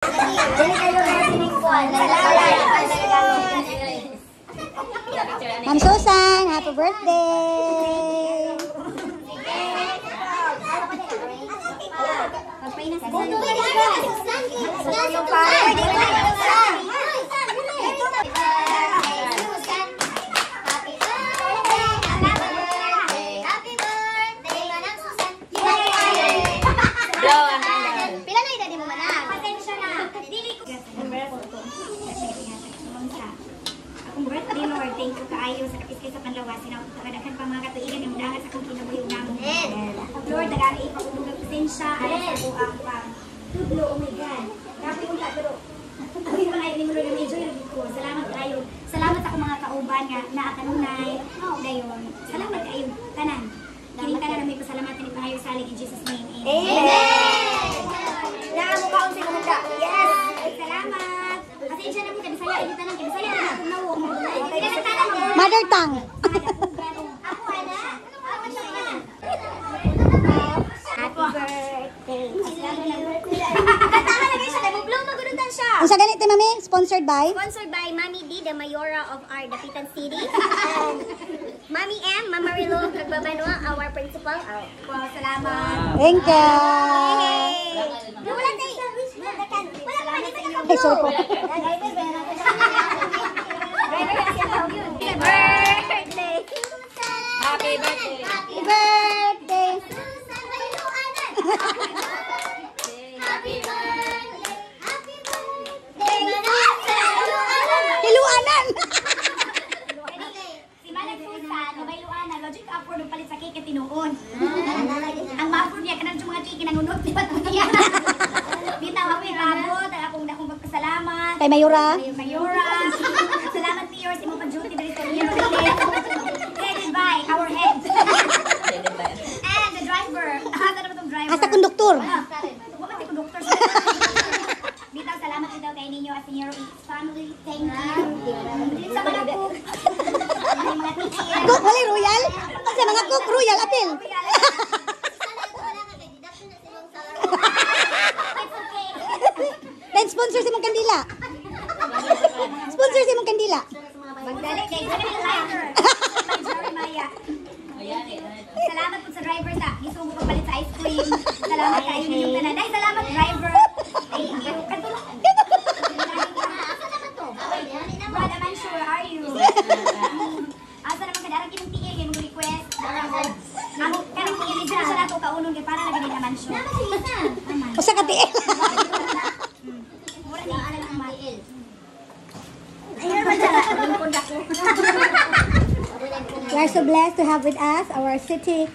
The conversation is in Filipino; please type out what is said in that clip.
Ma'am Susan, happy birthday! Birthday Lord, thank you kaayo sa kapis sa panlawasin ako tagadagan pa mga katuigan yung dagat sa kong kinabuhi namo. Lord, nagani ipagulog ang presensya alam sa buang pang tudlo, oh my God. Grabe yung pero ay mga ni mo na enjoy lagi ko. Salamat kayo. Salamat sa akong mga kauban nga naakanunay. Dayon. Salamat kayo tanan. Kini tanan na may pasalamatan ni Pangayo salig in Jesus name. Amen. Naamo kaon sa mga yes. Salamat. Pasensya na po kay Bisaya ini tanan kay Bisaya na akong nawo. Mother tongue. Ako ana. Happy birthday. Katahan lagi siya dai mo blow magunutan siya. Unsa ganito mami? Sponsored by? Sponsored by Mami D, the Mayora of our Dapitan City. And Mami M, Mama Rilo Kagbabanwa, our principal. Wow, salamat. Thank you. Wala tayo. Salamat sa inyo. Ay, sorry po. Birthday. Happy birthday. Happy birthday. Happy birthday. Hiluanan. Si Manang Susan, may luana, logic upward ng palit sa cake tinuon. Ang ma-upward niya, kanang mga cake nangunod, di ba ito niya? Bitaw ako yung rabot, akong magpasalamat. Kay Mayura. Mayura. Salamat Mayor, si mo pa-duty dito sa inyo. Headed by our head. And the driver. Hasa naman itong driver. Hasta konduktor. Wala si konduktor. Bitaw, salamat din daw kay ninyo as in your family. Thank you. Sa mga cook. May mga teacher. Cook, wala royal? Kasi mga cook, royal, apil. Then sponsor si mong kandila. Sponsor si mong kandila. Magdali kay driver. May Jerry Maya. Salamat po sa driver sa gisugo ko palit sa ice cream. Salamat kayo ninyo tanan. Dai salamat driver. Thank you. Katulak. Asa naman to? Brad, I'm unsure, are you? Asa naman kadarang kinong tingin yung request. Ang kanang tingin siya sa nato kaunon kay para lagi naman siya. Usa ka tiil. Mura ni alang ang mail. We are so blessed to have with us our city